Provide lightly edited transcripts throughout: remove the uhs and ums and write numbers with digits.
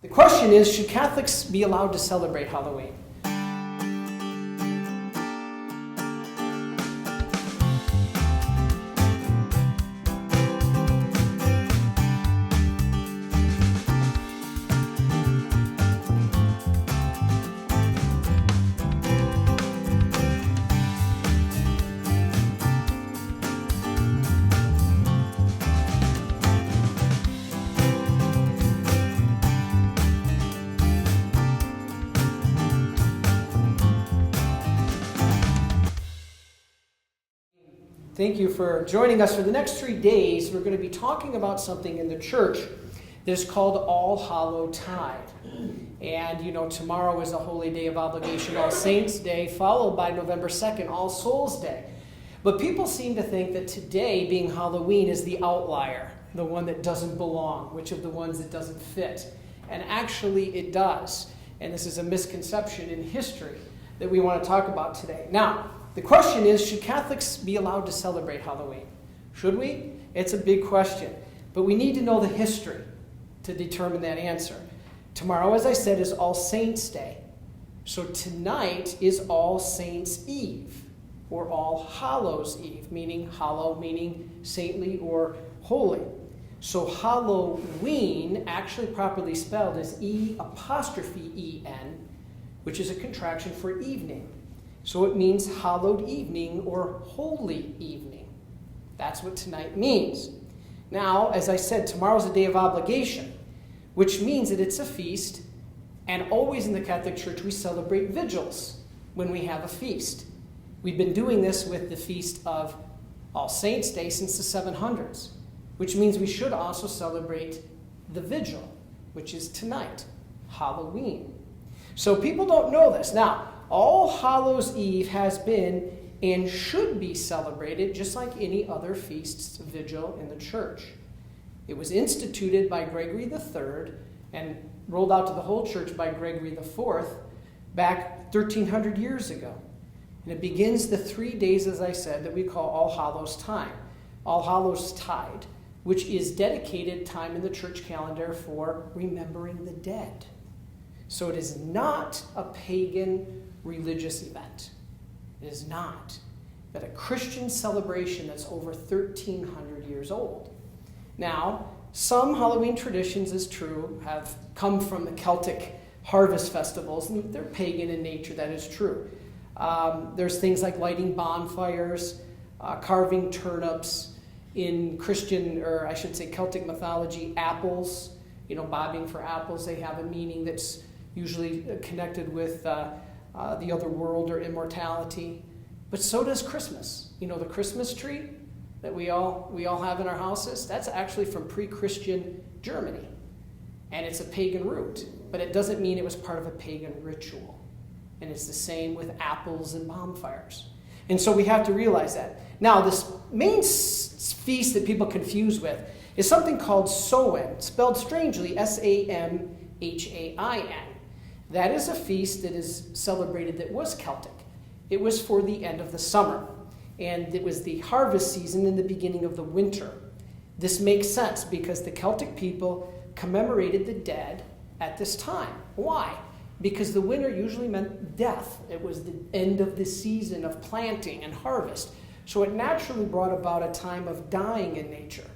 The question is, should Catholics be allowed to celebrate Halloween? Thank you for joining us. For the next 3 days, we're going to be talking about something in the church that is called All Hallows Tide. And, tomorrow is a holy day of obligation, All Saints' Day, followed by November 2nd, All Souls' Day. But people seem to think that today, being Halloween, is the outlier, the one that doesn't belong, which of the ones that doesn't fit. And actually, it does. And this is a misconception in history that we want to talk about today. Now, the question is, should Catholics be allowed to celebrate Halloween? Should we? It's a big question. But we need to know the history to determine that answer. Tomorrow, as I said, is All Saints' Day. So tonight is All Saints' Eve, or All Hallows' Eve, meaning hallow, meaning saintly or holy. So Halloween, actually properly spelled, is E''EN, which is a contraction for evening. So it means hallowed evening or holy evening. That's what tonight means. Now, as I said, tomorrow's a day of obligation, which means that it's a feast, and always in the Catholic Church we celebrate vigils when we have a feast. We've been doing this with the feast of All Saints' Day since the 700s, which means we should also celebrate the vigil, which is tonight, Halloween. So people don't know this. Now, All Hallows' Eve has been and should be celebrated just like any other feast's vigil in the church. It was instituted by Gregory III and rolled out to the whole church by Gregory IV back 1,300 years ago. And it begins the 3 days, as I said, that we call All Hallows Time, All Hallows Tide, which is dedicated time in the church calendar for remembering the dead. So it is not a pagan religious event. It is not. But a Christian celebration that's over 1,300 years old. Now, some Halloween traditions, is true, have come from the Celtic harvest festivals, and they're pagan in nature, that is true. There's things like lighting bonfires, carving turnips. In Christian, or I should say Celtic mythology, apples, bobbing for apples, they have a meaning that's usually connected with the other world or immortality. But so does Christmas. The Christmas tree that we all have in our houses, that's actually from pre-Christian Germany. And it's a pagan root, but it doesn't mean it was part of a pagan ritual. And it's the same with apples and bonfires. And so we have to realize that. Now, this main feast that people confuse with is something called Samhain, spelled strangely, Samhain. That is a feast that is celebrated that was Celtic. It was for the end of the summer, and it was the harvest season in the beginning of the winter. This makes sense because the Celtic people commemorated the dead at this time. Why? Because the winter usually meant death. It was the end of the season of planting and harvest. So it naturally brought about a time of dying in nature.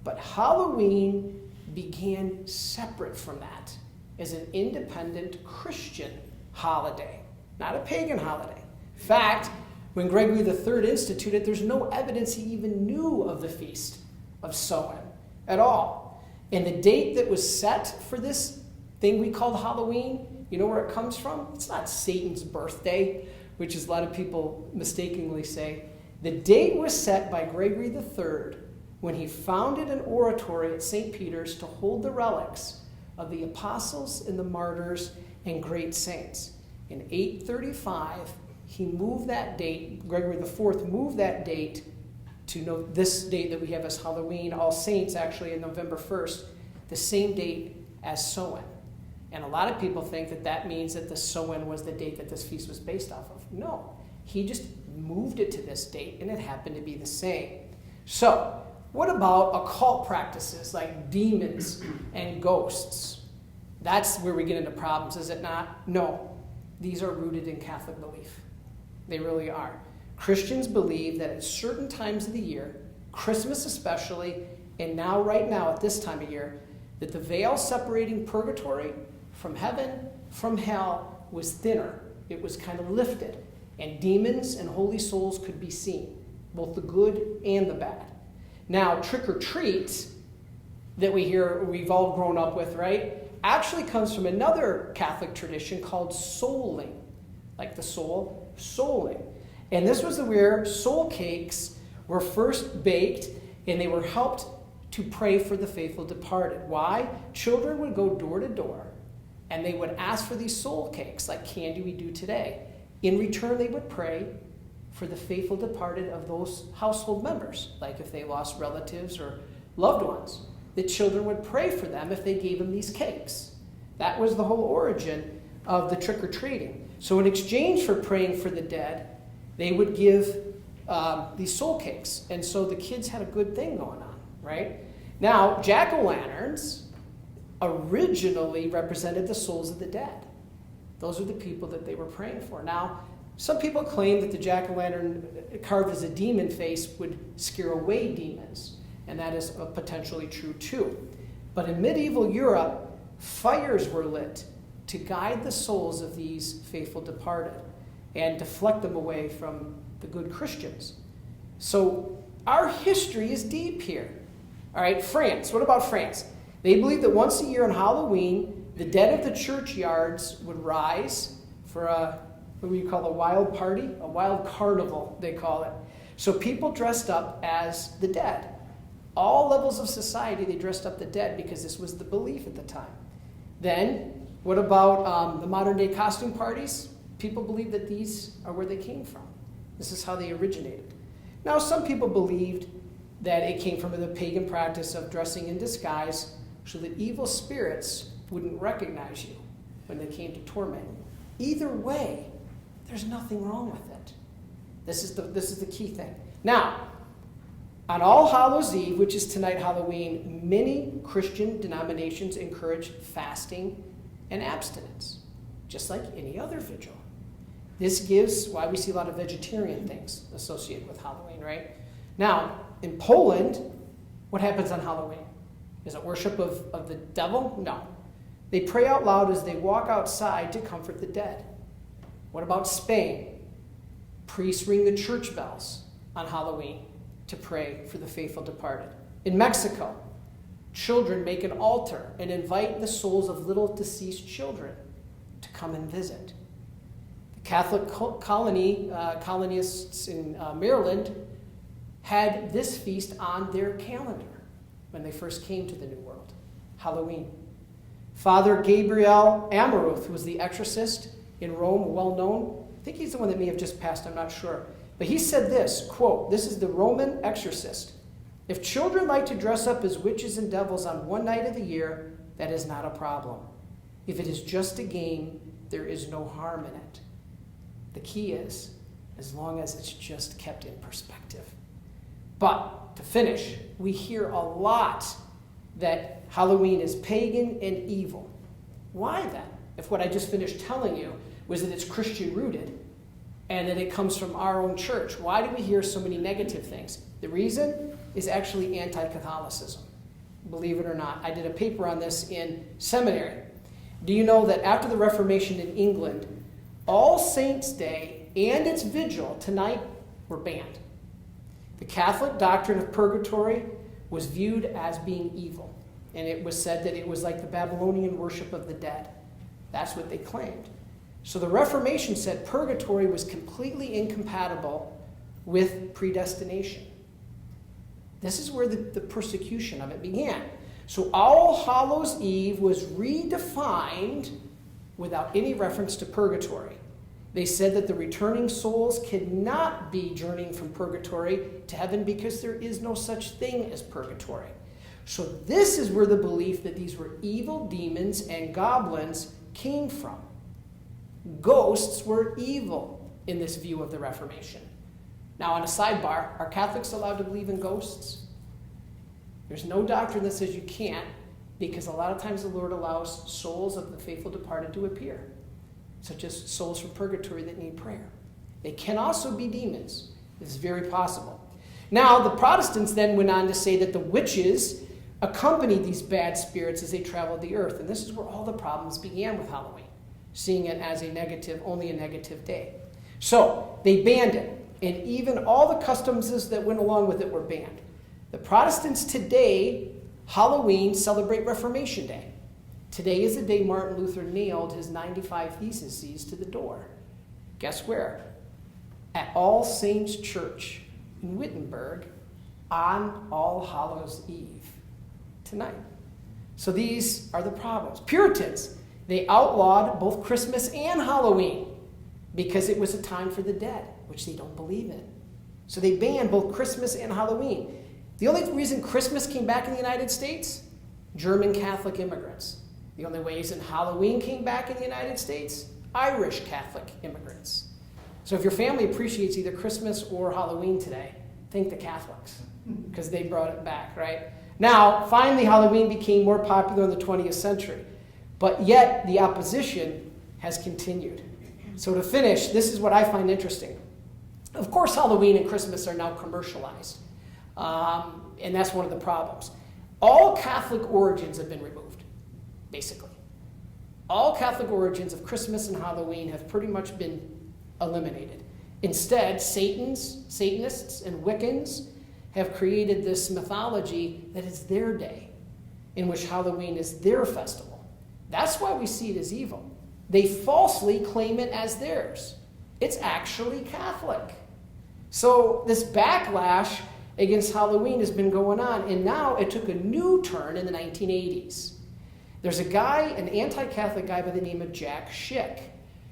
But Halloween began separate from that as an independent Christian holiday, not a pagan holiday. In fact, when Gregory III instituted, there's no evidence he even knew of the feast of Samhain at all. And the date that was set for this thing we called Halloween, you know where it comes from? It's not Satan's birthday, which is a lot of people mistakenly say. The date was set by Gregory III when he founded an oratory at St. Peter's to hold the relics of the apostles and the martyrs and great saints. In 835, he moved that date, Gregory IV moved that date to this date that we have as Halloween, All Saints actually on November 1st, the same date as Samhain. And a lot of people think that that means that the Samhain was the date that this feast was based off of. No, he just moved it to this date, and it happened to be the same. So, what about occult practices like demons and ghosts? That's where we get into problems, is it not? No. These are rooted in Catholic belief. They really are. Christians believe that at certain times of the year, Christmas especially, and now, right now, at this time of year, that the veil separating purgatory from heaven, from hell, was thinner. It was kind of lifted. And demons and holy souls could be seen, both the good and the bad. Now, trick or treat that we've all grown up with, right, actually comes from another Catholic tradition called souling, like the soul, souling. And this was where soul cakes were first baked, and they were helped to pray for the faithful departed. Why? Children would go door to door, and they would ask for these soul cakes, like candy we do today. In return, they would pray for the faithful departed of those household members, like if they lost relatives or loved ones. The children would pray for them if they gave them these cakes. That was the whole origin of the trick-or-treating. So in exchange for praying for the dead, they would give these soul cakes. And so the kids had a good thing going on, right? Now, jack-o'-lanterns originally represented the souls of the dead. Those are the people that they were praying for. Now, some people claim that the jack-o'-lantern carved as a demon face would scare away demons, and that is potentially true too. But in medieval Europe, fires were lit to guide the souls of these faithful departed and deflect them away from the good Christians. So our history is deep here. All right, France. What about France? They believed that once a year on Halloween, the dead of the churchyards would rise for what we call a wild party, a wild carnival, they call it. So people dressed up as the dead. All levels of society, they dressed up the dead because this was the belief at the time. Then, what about the modern day costume parties? People believe that these are where they came from. This is how they originated. Now, some people believed that it came from the pagan practice of dressing in disguise so that evil spirits wouldn't recognize you when they came to torment you. Either way, there's nothing wrong with it. This is the key thing. Now, on All Hallows Eve, which is tonight Halloween, many Christian denominations encourage fasting and abstinence, just like any other vigil. This gives why we see a lot of vegetarian things associated with Halloween, right? Now, in Poland, what happens on Halloween? Is it worship of the devil? No. They pray out loud as they walk outside to comfort the dead. What about Spain? Priests ring the church bells on Halloween to pray for the faithful departed. In Mexico, children make an altar and invite the souls of little deceased children to come and visit. The Catholic colonists in Maryland had this feast on their calendar when they first came to the New World, Halloween. Father Gabriel Amaruth was the exorcist in Rome, well known. I think he's the one that may have just passed, I'm not sure. But he said this, quote, this is the Roman exorcist. If children like to dress up as witches and devils on one night of the year, that is not a problem. If it is just a game, there is no harm in it. The key is, as long as it's just kept in perspective. But to finish, we hear a lot that Halloween is pagan and evil. Why then? If what I just finished telling you was that it's Christian rooted and that it comes from our own church, why do we hear so many negative things? The reason is actually anti-Catholicism. Believe it or not. I did a paper on this in seminary. Do you know that after the Reformation in England, All Saints' Day and its vigil tonight were banned? The Catholic doctrine of purgatory was viewed as being evil, and it was said that it was like the Babylonian worship of the dead. That's what they claimed. So the Reformation said purgatory was completely incompatible with predestination. This is where the persecution of it began. So All Hallows Eve was redefined without any reference to purgatory. They said that the returning souls cannot be journeying from purgatory to heaven because there is no such thing as purgatory. So this is where the belief that these were evil demons and goblins came from. Ghosts were evil in this view of the Reformation. Now, on a sidebar, are Catholics allowed to believe in ghosts? There's no doctrine that says you can't, because a lot of times the Lord allows souls of the faithful departed to appear, such as souls from purgatory that need prayer. They can also be demons. This is very possible. Now, the Protestants then went on to say that the witches accompanied these bad spirits as they traveled the earth. And this is where all the problems began with Halloween, seeing it as only a negative day. So they banned it, and even all the customs that went along with it were banned. The Protestants today, Halloween, celebrate Reformation Day. Today is the day Martin Luther nailed his 95 Theses to the door. Guess where? At All Saints Church in Wittenberg on All Hallows Eve, tonight. So these are the problems. Puritans, they outlawed both Christmas and Halloween because it was a time for the dead, which they don't believe in. So they banned both Christmas and Halloween. The only reason Christmas came back in the United States, German Catholic immigrants. The only reason Halloween came back in the United States, Irish Catholic immigrants. So if your family appreciates either Christmas or Halloween today, thank the Catholics, because they brought it back, right? Now, finally, Halloween became more popular in the 20th century, but yet the opposition has continued. So to finish, this is what I find interesting. Of course, Halloween and Christmas are now commercialized, and that's one of the problems. All Catholic origins have been removed, basically. All Catholic origins of Christmas and Halloween have pretty much been eliminated. Instead, Satanists and Wiccans have created this mythology that is their day, in which Halloween is their festival. That's why we see it as evil. They falsely claim it as theirs. It's actually Catholic. So this backlash against Halloween has been going on, and now it took a new turn in the 1980s. There's a guy, an anti-Catholic guy by the name of Jack Schick.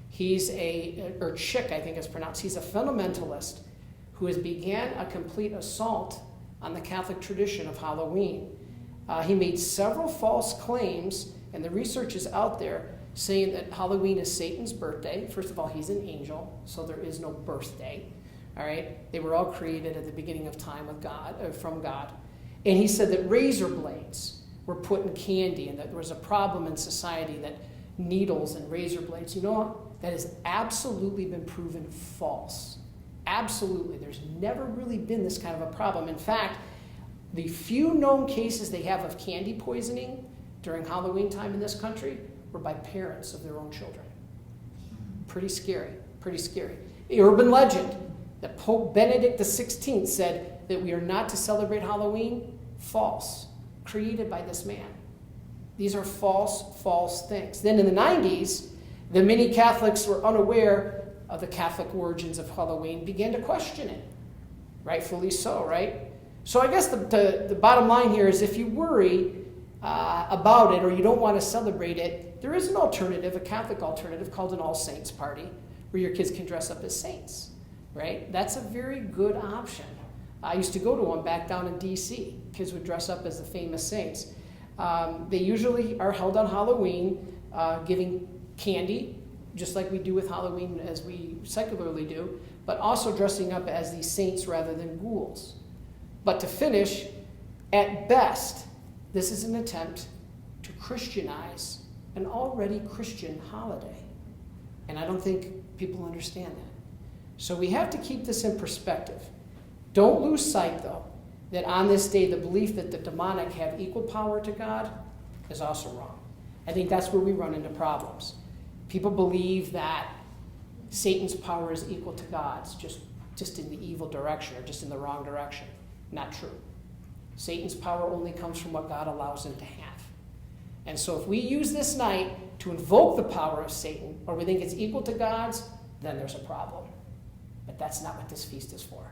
He's or Schick, I think it's pronounced. He's a fundamentalist who has began a complete assault on the Catholic tradition of Halloween. He made several false claims, and the research is out there saying that Halloween is Satan's birthday. First of all, he's an angel, so there is no birthday. All right? They were all created at the beginning of time with God, from God. And he said that razor blades were put in candy, and that there was a problem in society that needles and razor blades, you know what? That has absolutely been proven false. Absolutely. There's never really been this kind of a problem. In fact, the few known cases they have of candy poisoning during Halloween time in this country were by parents of their own children. Pretty scary. Pretty scary. The urban legend that Pope Benedict XVI said that we are not to celebrate Halloween, false. Created by this man. These are false things. Then in the 90s, the many Catholics were unaware of the Catholic origins of Halloween, began to question it. Rightfully so, right? So I guess the bottom line here is if you worry about it or you don't want to celebrate it, there is an alternative, a Catholic alternative called an All Saints party where your kids can dress up as saints, right? That's a very good option. I used to go to one back down in D.C. Kids would dress up as the famous saints. They usually are held on Halloween, giving candy, just like we do with Halloween as we secularly do, but also dressing up as these saints rather than ghouls. But to finish, at best, this is an attempt to Christianize an already Christian holiday. And I don't think people understand that. So we have to keep this in perspective. Don't lose sight, though, that on this day, the belief that the demonic have equal power to God is also wrong. I think that's where we run into problems. People believe that Satan's power is equal to God's, just in the evil direction or just in the wrong direction. Not true. Satan's power only comes from what God allows him to have. And so if we use this night to invoke the power of Satan, or we think it's equal to God's, then there's a problem. But that's not what this feast is for.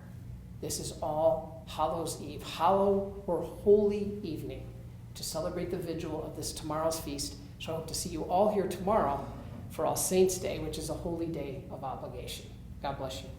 This is All Hallows Eve, hallow or holy evening, to celebrate the vigil of this tomorrow's feast. So I hope to see you all here tomorrow for All Saints' Day, which is a holy day of obligation. God bless you.